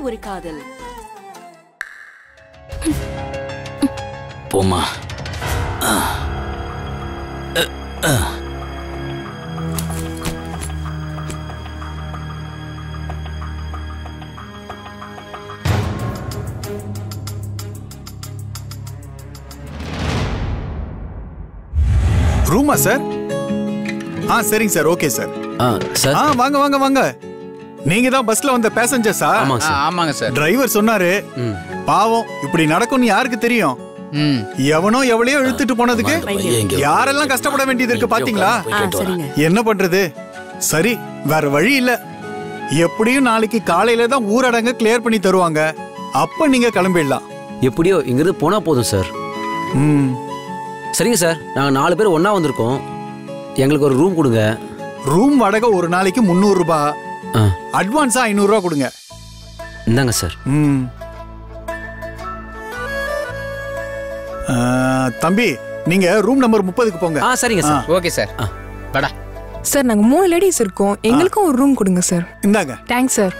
ஒரு காதல். போமா. ரூமா சார்? சரிங்க சார். Okay sir. வாங்க வாங்க வாங்க. நீங்க தான் பஸ்ல வந்த பேசஞ்சர்ஸா? ஆமாங்க சார். டிரைவர் சொன்னாரு. பாவம் இப்படி நடக்கும்னு யாருக்கு தெரியும்? எவனோ எவ்வளையோ இழுத்துட்டு போனதுக்கு யாரெல்லாம் கஷ்டப்பட வேண்டியது இருக்கு பாத்தீங்களா? என்ன பண்றது? சரி, வேற வழி இல்ல. எப்படியும் நாளைக்கு காலையில தான் ஊரடங்க கிளியர் பண்ணி தருவாங்க. அப்ப நீங்க கிளம்பிடலாம். எப்படியோ இங்கிருந்து போனா போதும் சார். சரிங்க சார், நாங்க 4 பேர் ஒன்னா வந்திருக்கோம். எங்களுக்கு ஒரு ரூம் கொடுங்க. ரூம் வாடகை ஒரு நாளைக்கு 300 ரூபாய். அட்வான்ஸா 500 ரூபாய் கொடுங்க. இந்தாங்க சார். தம்பி, நீங்க ரூம் நம்பர் 30க்கு போங்க. சரிங்க சார். Okay sir. வாடா சார். நாங்க 3 லேடிஸ் இருக்கோம். எங்களுக்கும் ஒரு ரூம் கொடுங்க சார். இந்தாங்க. Thanks sir.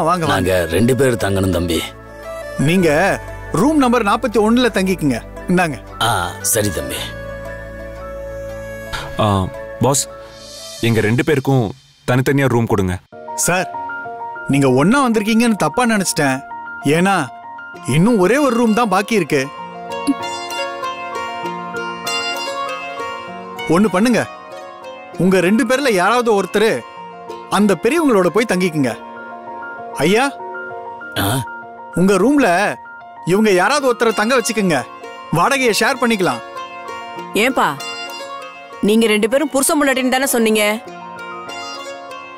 வாங்க. நாங்க 2 பேர் தங்கணும் தம்பி. நீங்க ரூம் நம்பர் 41ல தங்கிக்குங்க. இந்தாங்க. சரி தம்பி. பாஸ், எங்க 2 பேருக்கும் தனித்தனியா ரூம் கொடுங்க. சார், நீங்க ஒண்ணா வந்திருக்கீங்கன்னு தப்பா நினைச்சிட்டேன். ஏன்னா இன்னும் ஒரே ஒரு ரூம் தான் பாக்கி இருக்கு. ஒண்ணு பண்ணுங்க, உங்க 2 பேர்ல யாராவது ஒருத்தர் அந்த பெரியவங்களோட போய் தங்கிக்குங்க. ஐயா, உங்க ரூம்ல இவங்க யாராவது ஒருத்தரை தங்க வச்சுக்கோங்க. வாடகையை ஷேர் பண்ணிக்கலாம். ஏன்பா, நீங்க 2 பேரும் புருஷன் முன்னாடின்னு தானே சொன்னீங்க?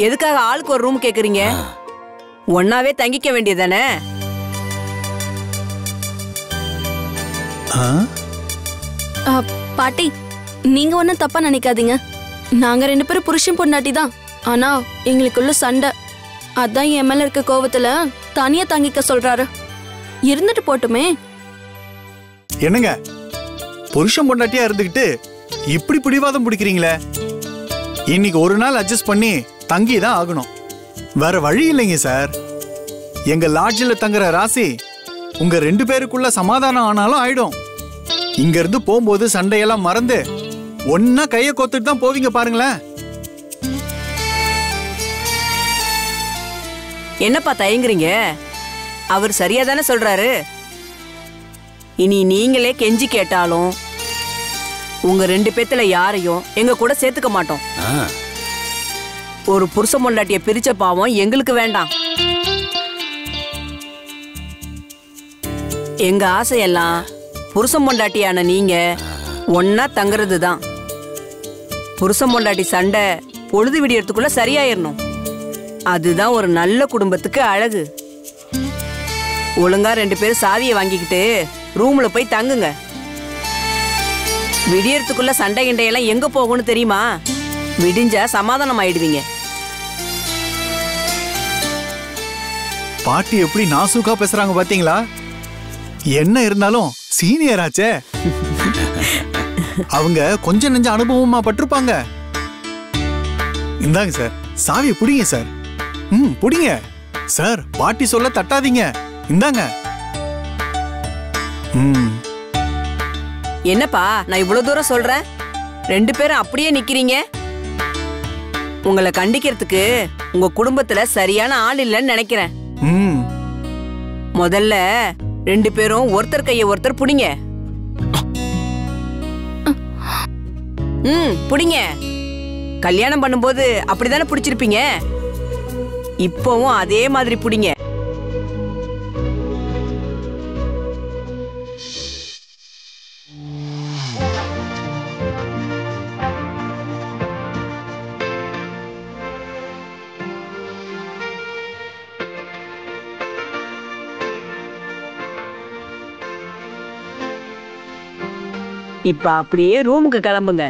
எதுக்காக ஆளுக்கு ஒரு ரூம் கேக்குறீங்க? ஒன்னாவே தங்கிக்க வேண்டியதானே? பாட்டி, நீங்க ஒன்னும் தப்பா நினைக்காதீங்க. நாங்க 2 பேரும் புருஷன் பொண்டாட்டி தான். ஆனா எங்களுக்குள்ள சண்டை. அதான் என் மேல இருக்க கோவத்துல தனியா தங்கிக்க சொல்றாரு. இருந்துட்டு போட்டுமே. என்னங்க, புருஷன் பொண்டாட்டியா இருந்துகிட்டு இப்படி பிடிவாதம் பிடிக்கிறீங்களே? இன்னைக்கு ஒரு நாள் அட்ஜஸ்ட் பண்ணி தங்கி தான் ஆகணும். வேற வழி இல்லைங்க சார். எங்க லாட்ஜில் தங்குற ராசி உங்க 2 பேருக்குள்ள சமாதானம் ஆனாலும் ஆயிடும். இங்க இருந்து போகும்போது சண்டையெல்லாம் மறந்து ஒன்னா கைய கோத்துட்டு தான் போவீங்க பாருங்களேன். என்னப்பா தயங்குறீங்க? அவர் சரியா தானே சொல்றாரு. இனி நீங்களே கெஞ்சி கேட்டாலும் உங்க 2 பேத்துல யாரையும் எங்க கூட சேர்த்துக்க மாட்டோம். ஒரு புருஷ பொண்டாட்டிய பிரிச்ச பாவம் எங்களுக்கு வேண்டாம். எங்க ஆசையெல்லாம் புருஷன் பொண்டாட்டியான நீங்க ஒன்னா தங்குறது தான். புருஷன் பொண்டாட்டி சண்டை பொழுது விடியறதுக்குள்ள சரியாயிரணும். அதுதான் ஒரு நல்ல குடும்பத்துக்கு அழகு. ஒழுங்கா 2 பேரும் சாவியை வாங்கிக்கிட்டு ரூம்ல போய் தங்குங்க. விடியறதுக்குள்ள சண்டை கிண்டையெல்லாம் எங்க போகணும்னு தெரியுமா? விடிஞ்சா சமாதானம் ஆயிடுவீங்க. பாட்டி எப்படி நாசூக்கா பேசுறாங்க பாத்தீங்களா? என்ன இருந்தாலும் சீனியர் ஆச்சே. அவங்க கொஞ்சம் நெஞ்ச அனுபவமா பட்டிருப்பாங்க. இந்தாங்க சார், சாவியை புடிங்க சார். புடிங்க சார். பாட்டி சொல்ல தட்டாதீங்க. இந்தாங்க. என்னப்பா, நான் இவ்வளவு தூரம் சொல்றேன், 2 பேரும் அப்படியே நிக்கிறீங்க. உங்களை கண்டிக்கிறதுக்கு உங்க குடும்பத்துல சரியான ஆள் இல்லைன்னு நினைக்கிறேன். முதல்ல 2 பேரும் ஒருத்தர் கைய ஒருத்தர் புடிங்க. புடிங்க. கல்யாணம் பண்ணும்போது அப்படிதானே புடிச்சிருப்பீங்க. இப்பவும் அதே மாதிரி புடிங்க. இப்ப அப்படியே ரூமுக்கு கிளம்புங்க.